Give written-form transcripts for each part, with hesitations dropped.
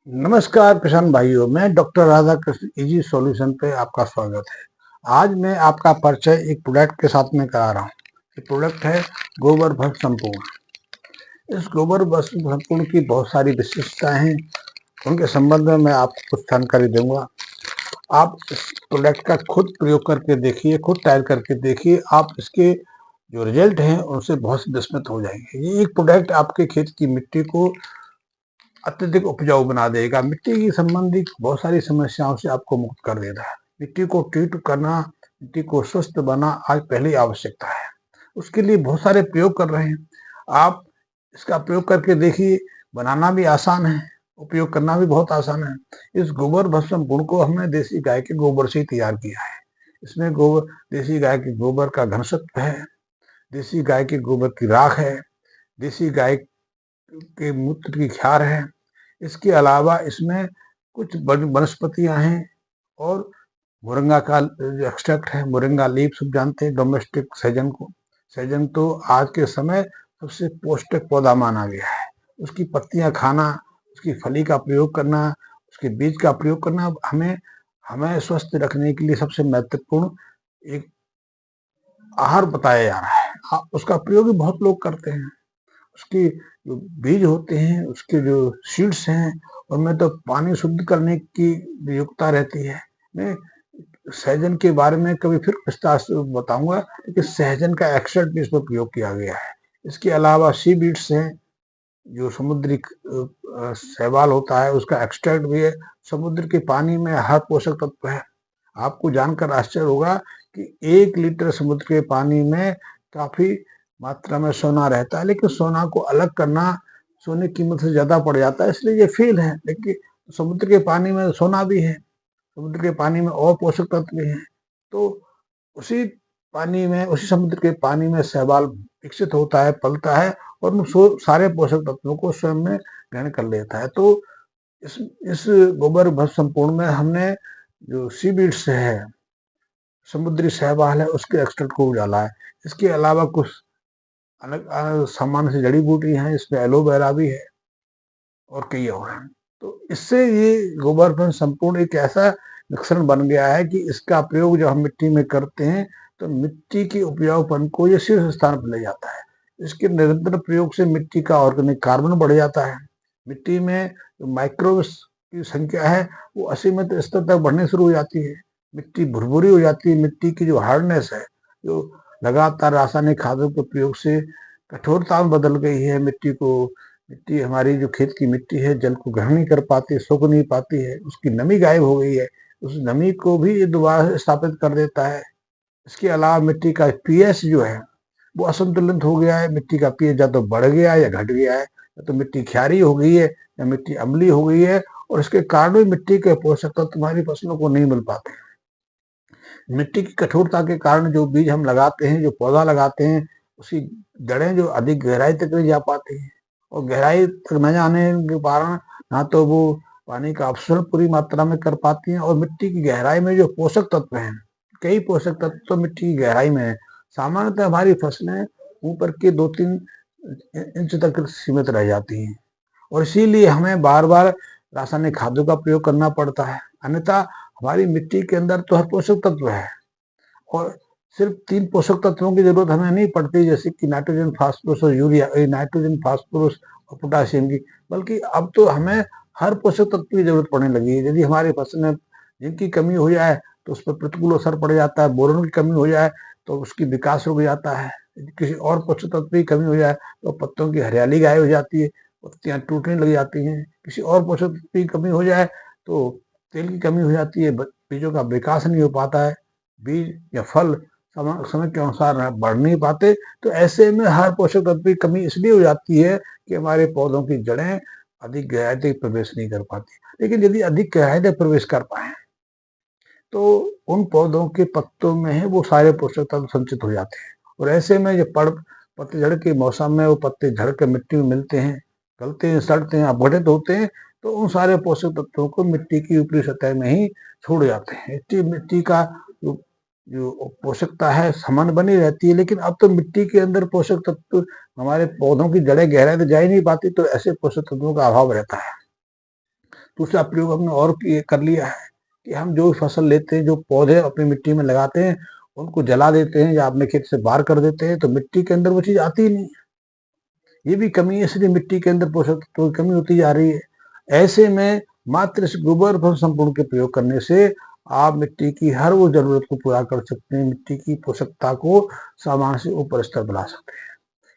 नमस्कार किसान भाइयों, मैं डॉक्टर राधाकृष्ण इजी सॉल्यूशन पे आपका स्वागत है। आज मैं आपका परिचय एक प्रोडक्ट के साथ में करा रहा हूँ। ये प्रोडक्ट है गोबर भस्म संपूर्ण। इस गोबर भस्म संपूर्ण की बहुत सारी विशेषताएं हैं, उनके संबंध में मैं आपको कुछ जानकारी दूंगा। आप इस प्रोडक्ट का खुद प्रयोग करके देखिए, खुद ट्रायल करके देखिए। आप इसके जो रिजल्ट हैं उनसे बहुत विस्मित हो जाएंगे। ये एक प्रोडक्ट आपके खेत की मिट्टी को अत्यधिक उपजाऊ बना देगा। मिट्टी की संबंधित बहुत सारी समस्याओं से आपको मुक्त कर देता है। मिट्टी को ट्रीट करना, मिट्टी को स्वस्थ बनाना आज पहली आवश्यकता है। उसके लिए बहुत सारे प्रयोग कर रहे हैं। आप इसका प्रयोग करके देखिए। बनाना भी आसान है, उपयोग करना भी बहुत आसान है। इस गोबर भस्म गुण को हमने देसी गाय के गोबर से ही तैयार किया है। इसमें गोबर, देसी गाय के गोबर का घनसत्व है, देसी गाय के गोबर की राख है, देसी गाय के मूत्र की क्षार है। इसके अलावा इसमें कुछ वनस्पतियां हैं और मोरिंगा का जो एक्सट्रैक्ट है, मोरिंगा लीफ सब जानते हैं, डोमेस्टिक सहजन को। सहजन तो आज के समय सबसे पौष्टिक पौधा माना गया है। उसकी पत्तियां खाना, उसकी फली का प्रयोग करना, उसके बीज का प्रयोग करना हमें हमें स्वस्थ रखने के लिए सबसे महत्वपूर्ण एक आहार बताया जा रहा है। उसका प्रयोग भी बहुत लोग करते हैं। उसके जो बीज होते हैं, उसके जो सीड्स हैं, उनमें तो पानी शुद्ध करने की योग्यता रहती है। मैं सहजन के बारे में कभी फिर विस्तार से बताऊंगा, लेकिन सहजन का एक्सट्रैक्ट भी इसमें प्रयोग किया गया है। इसके अलावा सी बीड्स हैं, जो समुद्री शैवाल होता है, उसका एक्सट्रैक्ट भी है। समुद्र के पानी में हर पोषक तत्व है। आपको जानकर आश्चर्य होगा कि 1 लीटर समुद्र के पानी में काफी मात्रा में सोना रहता है, लेकिन सोना को अलग करना सोने की कीमत से ज्यादा पड़ जाता है, इसलिए ये फेल है। लेकिन समुद्र के पानी में सोना भी है, समुद्र के पानी में और पोषक तत्व भी हैं। तो उसी पानी में, उसी समुद्र के पानी में शैवाल विकसित होता है, पलता है और उन सारे पोषक तत्वों को स्वयं में ग्रहण कर लेता है। तो इस गोबर भस्म संपूर्ण में हमने जो सी बीड्स है, समुद्री शैवाल है, उसके एक्सट्रैक्ट को डाला है। इसके अलावा कुछ अलग सामान्य से जड़ी बूटी हैं, इसमें एलोवेरा भी है और कई और हैं। तो इससे ये गोबर भस्म संपूर्ण एक ऐसा मिश्रण बन गया है कि इसका प्रयोग जब हम मिट्टी में करते हैं तो मिट्टी के उपजाऊपन को ये शीर्ष स्थान पर ले जाता है। इसके निरंतर प्रयोग से मिट्टी का ऑर्गेनिक कार्बन बढ़ जाता है। मिट्टी में जो माइक्रोब्स की संख्या है वो असीमित स्तर तक बढ़ने शुरू हो जाती है। मिट्टी भुरभुरी हो जाती है। मिट्टी की जो हार्डनेस है, जो लगातार रासायनिक खादों के प्रयोग से कठोरता में बदल गई है मिट्टी को। मिट्टी, हमारी जो खेत की मिट्टी है, जल को ग्रहण नहीं कर पाती, सोख नहीं पाती है, उसकी नमी गायब हो गई है। उस नमी को भी ये दोबारा स्थापित कर देता है। इसके अलावा मिट्टी का पीएच जो है वो असंतुलित हो गया है। मिट्टी का पीएच या तो बढ़ गया है या घट गया है, या तो मिट्टी क्षारीय हो गई है या मिट्टी अम्लीय हो गई है, और इसके कारण भी मिट्टी के पोषक तत्व तुम्हारी फसलों को नहीं मिल पाते। मिट्टी की कठोरता के कारण जो बीज हम लगाते हैं, जो पौधा लगाते हैं, उसकी जड़ें जो अधिक गहराई तक नहीं जा पाती हैं, और गहराई तक न जाने के कारण ना तो वो पानी का अवशोषण पूरी मात्रा में कर पाती हैं, और मिट्टी की गहराई में जो पोषक तत्व हैं, कई पोषक तत्व तो मिट्टी की गहराई में है। सामान्यतः हमारी फसलें ऊपर के 2-3 इंच तक सीमित रह जाती हैं, और इसीलिए हमें बार बार रासायनिक खादों का प्रयोग करना पड़ता है। अन्यथा हमारी मिट्टी के अंदर तो हर पोषक तत्व है, और सिर्फ 3 पोषक तत्वों की जरूरत हमें नहीं पड़ती, जैसे कि नाइट्रोजन, फास्फोरस और यूरिया, नाइट्रोजन, फास्फोरस और पोटाशियम की, बल्कि अब तो हमें हर पोषक तत्व की जरूरत पड़ने लगी है। यदि हमारी फसल में जिनकी कमी हो जाए तो उस पर प्रतिकूल असर पड़ जाता है। बोरोन की कमी हो जाए तो उसकी विकास रुक जाता है। यदि किसी और पोषक तत्व की कमी हो जाए तो पत्तों की हरियाली गायब हो जाती है, पत्तियां टूटने लग जाती हैं। किसी और पोषक तत्व की कमी हो जाए तो तेल की कमी हो जाती है, बीजों का विकास नहीं हो पाता है, बीज या फल समय के अनुसार बढ़ नहीं पाते। तो ऐसे में हर पोषक तत्व की कमी इसलिए हो जाती है कि हमारे पौधों की जड़ें अधिक गहराई तक प्रवेश नहीं कर पाती। लेकिन यदि अधिक गहराई तक प्रवेश कर पाए तो उन पौधों के पत्तों में है वो सारे पोषक तत्व संचित हो जाते हैं, और ऐसे में जब पतझड़ के मौसम में वो पत्ते झड़ के मिट्टी में मिलते हैं, गलते हैं, सड़ते हैं, अपघटित होते हैं, तो उन सारे पोषक तत्वों को मिट्टी की ऊपरी सतह में ही छोड़ जाते हैं। मिट्टी का जो जो पोषकता है समान बनी रहती है, लेकिन अब तो मिट्टी के अंदर पोषक तत्व, हमारे पौधों की जड़ें गहराई तक जा ही नहीं पाती, तो ऐसे पोषक तत्वों का अभाव रहता है। दूसरा प्रयोग हमने और कर लिया है कि हम जो फसल लेते हैं, जो पौधे अपनी मिट्टी में लगाते हैं, उनको जला देते हैं या अपने खेत से बाहर कर देते हैं, तो मिट्टी के अंदर वो चीज आती ही नहीं है। ये भी कमी है, इसलिए मिट्टी के अंदर पोषक तत्वों की कमी होती जा रही है। ऐसे में मात्र इस गोबर भस्म संपूर्ण के प्रयोग करने से आप मिट्टी की हर वो जरूरत को पूरा कर सकते हैं, मिट्टी की पोषकता को सामान्य से ऊपर स्तर बढ़ा सकते हैं।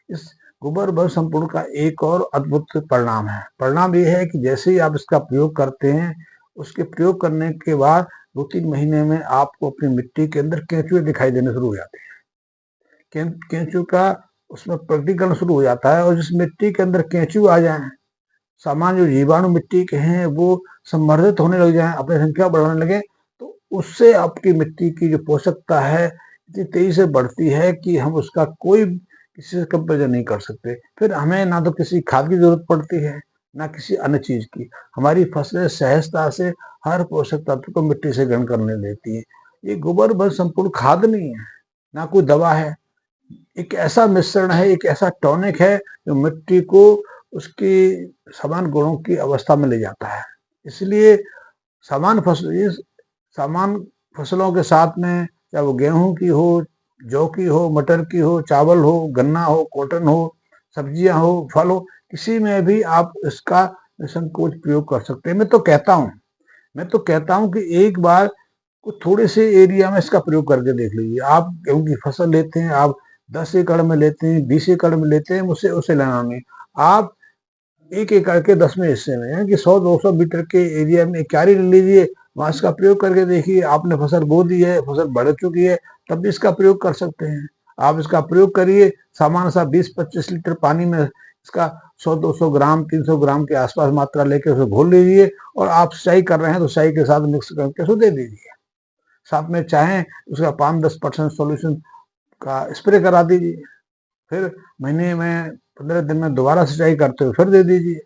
इस गोबर भस्म संपूर्ण का एक और अद्भुत परिणाम है। परिणाम ये है कि जैसे ही आप इसका प्रयोग करते हैं, उसके प्रयोग करने के बाद 2-3 महीने में आपको अपनी मिट्टी के अंदर केंचुए दिखाई देने शुरू हो जाते हैं। केंचुए का उसमें प्रकटीकरण शुरू हो जाता है, और जिस मिट्टी के अंदर केंचुए आ जाए, सामान्य जो जीवाणु मिट्टी के हैं वो संवर्धित होने लग जाए, अपनी संख्या बढ़ाने लगे, तो उससे आपकी मिट्टी की जो पोषकता है इतनी तेजी से बढ़ती है कि हम उसका कोई किसी से कंपेरिजन नहीं कर सकते। फिर हमें ना तो किसी खाद की जरूरत पड़ती है, ना किसी अन्य चीज की। हमारी फसलें सहजता से हर पोषक तत्व को मिट्टी से ग्रहण करने देती है। ये गोबर बस संपूर्ण खाद नहीं है, ना कोई दवा है, एक ऐसा मिश्रण है, एक ऐसा टॉनिक है जो मिट्टी को उसकी समान गुणों की अवस्था में ले जाता है। इसलिए समान फसलों के साथ में, चाहे वो गेहूं की हो, जौ की हो, मटर की हो, चावल हो, गन्ना हो, कॉटन हो, सब्जियां हो, फल हो, किसी में भी आप इसका निसंकोच प्रयोग कर सकते हैं। मैं तो कहता हूं कि एक बार कुछ थोड़े से एरिया में इसका प्रयोग करके देख लीजिए। आप गेहूं की फसल लेते हैं, आप 10 एकड़ में लेते हैं, 20 एकड़ में लेते हैं, मुझसे उसे लेना नहीं। आप 1 एकड़ के 10वें हिस्से में, यानी कि 100-200 मीटर के एरिया में एक क्यारी ले लीजिए, वहां इसका प्रयोग करके देखिए। आपने फसल बो दी है, फसल बढ़ चुकी है, तब भी इसका प्रयोग कर सकते हैं। आप इसका प्रयोग करिए, सामान्य सा 20-25 लीटर पानी में इसका 100-200 ग्राम, 300 ग्राम के आसपास मात्रा लेके उसे घोल लीजिए, और आप सिंचाई कर रहे हैं तो सिंचाई के साथ मिक्स करके उसे दे दीजिए। साथ में चाहें उसका 5-10% सॉल्यूशन का स्प्रे करा दीजिए। फिर महीने में 15 दिन में दोबारा सिंचाई करते हुए फिर दे दीजिए,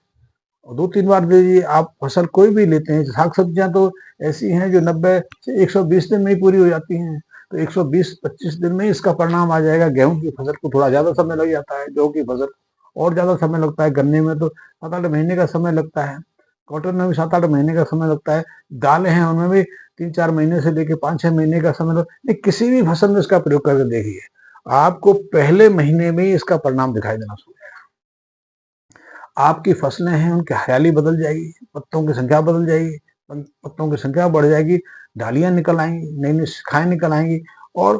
और 2-3 बार दे दीजिए। आप फसल कोई भी लेते हैं, साग सब्जियां तो ऐसी हैं जो 90 से 120 दिन में ही पूरी हो जाती हैं, तो 120-25 दिन में ही इसका परिणाम आ जाएगा। गेहूं की फसल को थोड़ा ज्यादा समय लग जाता है, जौ की फसल और ज्यादा समय लगता है, गन्ने में तो 7-8 महीने का समय लगता है, कॉटन में भी 7-8 महीने का समय लगता है, दालें हैं उनमें भी 3-4 महीने से लेकर 5-6 महीने का समय लगता है। किसी भी फसल में इसका प्रयोग करके देखिए, आपको पहले महीने में ही इसका परिणाम दिखाई देना शुरू होगा। आपकी फसलें हैं, उनकी हरियाली बदल जाएगी, पत्तों की संख्या बदल जाएगी, पत्तों की संख्या बढ़ जाएगी, डालियां निकल आएंगी, नई नई शाखाएं निकल आएंगी, और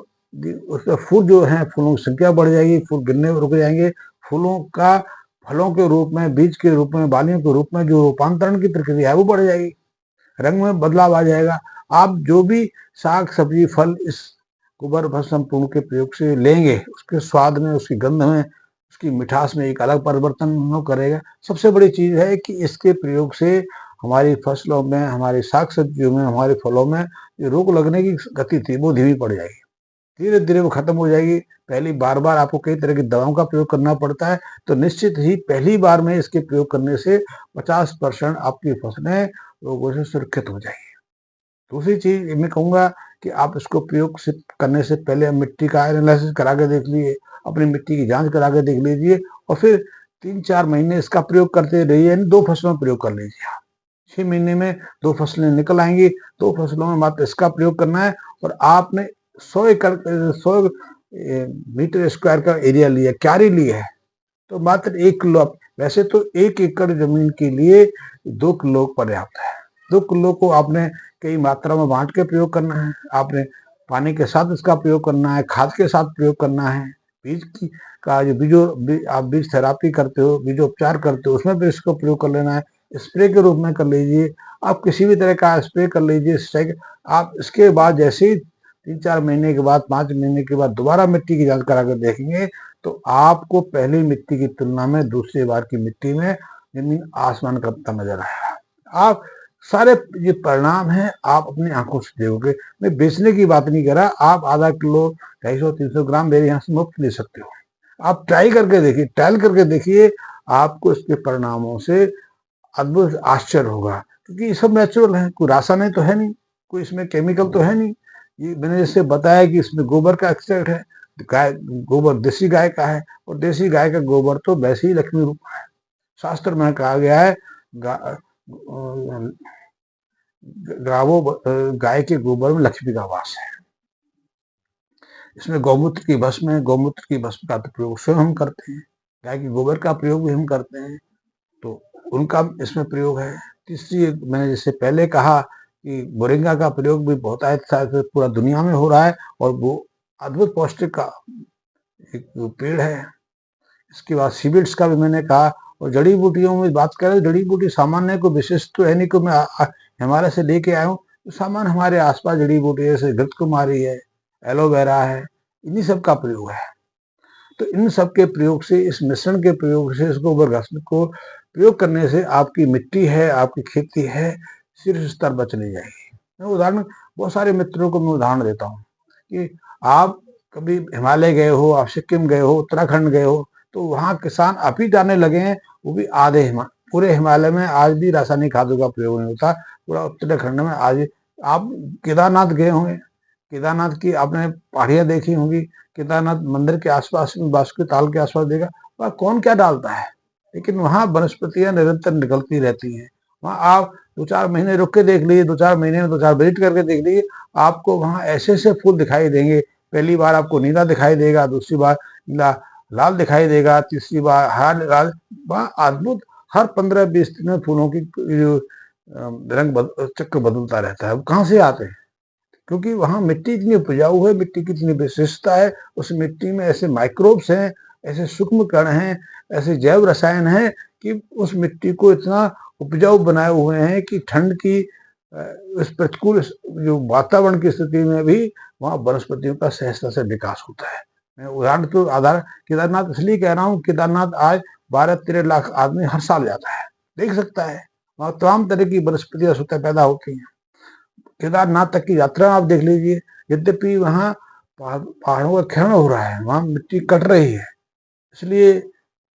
उसके फूल जो है, फूलों की संख्या बढ़ जाएगी, फूल गिरने रुक जाएंगे। फूलों का फलों के रूप में, बीज के रूप में, बालियों के रूप में जो रूपांतरण की प्रक्रिया है वो बढ़ जाएगी, रंग में बदलाव आ जाएगा। आप जो भी साग सब्जी फल इस गोबर भस्म संपूर्ण के प्रयोग से लेंगे, उसके स्वाद में, उसकी गंध में, उसकी मिठास में एक अलग परिवर्तन करेगा। सबसे बड़ी चीज है कि इसके प्रयोग से हमारी फसलों में, हमारी साग सब्जियों में, हमारे फलों में जो रोग लगने की गति थी वो धीमी पड़ जाएगी, धीरे धीरे वो खत्म हो जाएगी। पहली बार बार आपको कई तरह की दवाओं का प्रयोग करना पड़ता है, तो निश्चित ही पहली बार में इसके प्रयोग करने से 50% आपकी फसलें रोगों से सुरक्षित हो जाएगी। दूसरी चीज मैं कहूंगा कि आप इसको प्रयोग से करने से पहले मिट्टी का एनालिसिस करा के देख लीजिए, अपनी मिट्टी की जांच करा के देख लीजिए, और फिर 3-4 महीने इसका प्रयोग करते रहिए, यानी 2 फसलों में प्रयोग कर लीजिए। 6 महीने में 2 फसलें निकल आएंगी, 2 फसलों में मात्र इसका प्रयोग करना है। और आपने 100 मीटर स्क्वायर का एरिया लिया, क्यारी ली है, तो मात्र 1 किलो, वैसे तो 1 एकड़ जमीन के लिए 2 किलो पर्याप्त है। 2 किलो को आपने कई मात्रा में बांट के प्रयोग करना है। आपने पानी के साथ इसका प्रयोग करना है, खाद के साथ प्रयोग करना है, बीज की का जो आप बीज थेरापी करते हो, बीजोपचार करते हो, उसमें भी इसको प्रयोग कर लेना है। स्प्रे के रूप में कर लीजिए, आप किसी भी तरह का स्प्रे कर लीजिए। आप इसके बाद जैसे ही 3-4 महीने के बाद, 5 महीने के बाद दोबारा मिट्टी की जांच करा कर देखेंगे, तो आपको पहली मिट्टी की तुलना में दूसरी बार की मिट्टी में जमीन आसमान का अंतर नजर आएगा। आप सारे ये परिणाम है, आप अपनी आंखों से देखोगे। मैं बेचने की बात नहीं कर रहा, आप आधा किलो, 250-300 ग्राम मेरे यहाँ से मुफ्त ले सकते हो। आप ट्राई करके देखिए, ट्रायल करके देखिए, आपको इसके परिणामों से अद्भुत आश्चर्य होगा, क्योंकि ये सब नेचुरल है, कोई रासायनिक तो है नहीं, कोई इसमें केमिकल तो है नहीं। ये मैंने जैसे बताया कि इसमें गोबर का एक्सट्रैक्ट है, गाय गोबर देसी गाय का है, और देसी गाय का गोबर तो वैसे ही लक्ष्मी रूप है। शास्त्र में कहा गया है गाय के गोबर में लक्ष्मी का वास है। इसमें गौमूत्र की भस्म है, गौमूत्र की भस्म का तो प्रयोग स्वयं हम करते हैं, गाय के गोबर का प्रयोग भी हम करते हैं, तो उनका इसमें प्रयोग है। तीसरी, मैंने जैसे पहले कहा कि मोरिंगा का प्रयोग भी बहुत पूरा दुनिया में हो रहा है और वो अद्भुत पौष्टिक का एक पेड़ है। इसके बाद सीविड्स का भी मैंने कहा। और जड़ी बूटियों में बात करें, जड़ी बूटी सामान्य को विशिष्ट तो है नहीं को मैं हिमालय से लेके आया हूँ, तो सामान्य हमारे आसपास जड़ी बूटी जैसे घृतकुमारी है, एलोवेरा है, इन्हीं सब का प्रयोग है। तो इन सब के प्रयोग से, इस मिश्रण के प्रयोग से, इस गोबर घास को प्रयोग करने से आपकी मिट्टी है, आपकी खेती है, शीर्ष स्तर पर चली जाएगी। मैं उदाहरण, बहुत सारे मित्रों को मैं उदाहरण देता हूँ कि आप कभी हिमालय गए हो, आप सिक्किम गए हो, उत्तराखंड गए हो, तो वहाँ किसान अभी जाने लगे हैं, वो भी आधे पूरे हिमालय में आज भी रासायनिक खादों का प्रयोग नहीं होता। पूरा उत्तराखंड में आज, आप केदारनाथ गए होंगे, केदारनाथ की आपने पहाड़ियां देखी होंगी, केदारनाथ मंदिर के आसपास में, बासुकी ताल के आसपास देखा, वहाँ कौन क्या डालता है, लेकिन वहाँ वनस्पतियां निरंतर निकलती रहती हैं। वहाँ आप 2-4 महीने रुक के देख लीजिए, 2-4 महीने में 2-4 विजिट करके देख लीजिए, आपको वहाँ ऐसे ऐसे फूल दिखाई देंगे। पहली बार आपको नीला दिखाई देगा, दूसरी बार नीला लाल दिखाई देगा, तीसरी बार हरा लाल। वहाँ अद्भुत, हर 15-20 दिन में फूलों की रंग चक्र बदलता रहता है। वो कहाँ से आते हैं? क्योंकि वहाँ मिट्टी इतनी उपजाऊ है, मिट्टी की इतनी विशेषता है, उस मिट्टी में ऐसे माइक्रोब्स हैं, ऐसे सूक्ष्म कण हैं, ऐसे जैव रसायन हैं कि उस मिट्टी को इतना उपजाऊ बनाए हुए हैं कि ठंड की इस प्रतिकूल जो वातावरण की स्थिति में भी वहाँ वनस्पतियों का सहजता से विकास होता है। मैं उदाहरण तो आधार केदारनाथ इसलिए कह रहा हूँ, केदारनाथ आज 12-13 लाख आदमी हर साल जाता है, देख सकता है। वहाँ तमाम तरह की वनस्पतियां स्वतः पैदा होती हैं। केदारनाथ तक की यात्रा आप देख लीजिए, यद्यपि वहाँ पहाड़ों का खनन हो रहा है, वहाँ मिट्टी कट रही है, इसलिए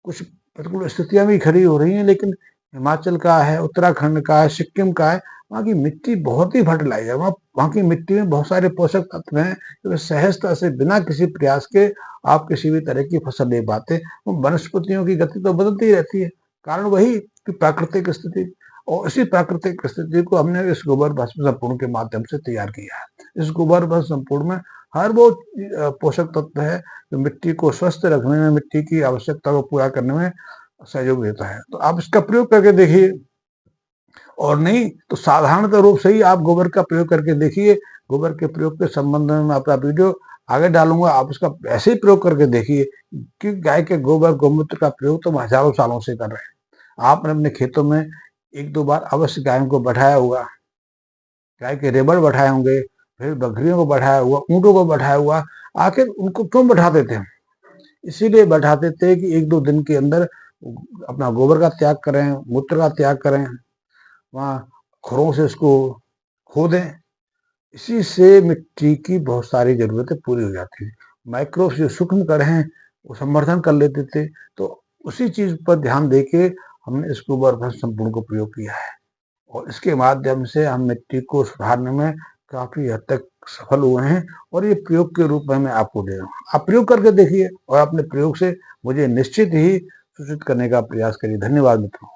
कुछ प्रतिकूल स्थितियां भी खड़ी हो रही हैं, लेकिन हिमाचल का है, उत्तराखंड का है, सिक्किम का है, वहाँ की मिट्टी बहुत ही फर्टिलाइज है। वहाँ की मिट्टी में बहुत सारे पोषक तत्व हैं जो सहजता से बिना किसी प्रयास के आप किसी भी तरह की फसल ले पाते। वनस्पतियों की गति तो बदलती रहती है, कारण वही कि प्राकृतिक स्थिति, और इसी प्राकृतिक स्थिति को हमने इस गोबर भस्म संपूर्ण के माध्यम से तैयार किया है। इस गोबर भस्म संपूर्ण में हर वो पोषक तत्व है जो मिट्टी को स्वस्थ रखने में, मिट्टी की आवश्यकता को पूरा करने में सहयोग देता है। तो आप इसका प्रयोग करके देखिए, और नहीं तो साधारणतः रूप से ही आप गोबर का प्रयोग करके देखिए। गोबर के प्रयोग के संबंध में मैं अपना वीडियो आगे डालूंगा, आप उसका ऐसे ही प्रयोग करके देखिए कि गाय के गोबर गौमूत्र का प्रयोग तो हजारों सालों से कर रहे हैं। आपने अपने खेतों में 1-2 बार अवश्य गायों को बैठाया होगा, गाय के रेबड़ बैठाए होंगे, फिर बकरियों को बैठाया हुआ, ऊँटों को बैठाया हुआ। आखिर उनको क्यों बैठाते थे? इसीलिए बैठाते थे कि 1-2 दिन के अंदर अपना गोबर का त्याग करें, मूत्र का त्याग करें, वहाँ खुरों से इसको खोदें। इसी से मिट्टी की बहुत सारी जरूरतें पूरी हो जाती थी। माइक्रोब्स जो सूक्ष्म कण हैं वो संवर्धन कर लेते थे। तो उसी चीज पर ध्यान देके हमने इस गोबर भस्म संपूर्ण को प्रयोग किया है, और इसके माध्यम से हम मिट्टी को सुधारने में काफी हद तक सफल हुए हैं, और ये प्रयोग के रूप में मैं आपको दे रहा हूँ। आप प्रयोग करके देखिए और अपने प्रयोग से मुझे निश्चित ही सूचित करने का प्रयास करिए। धन्यवाद मित्रों।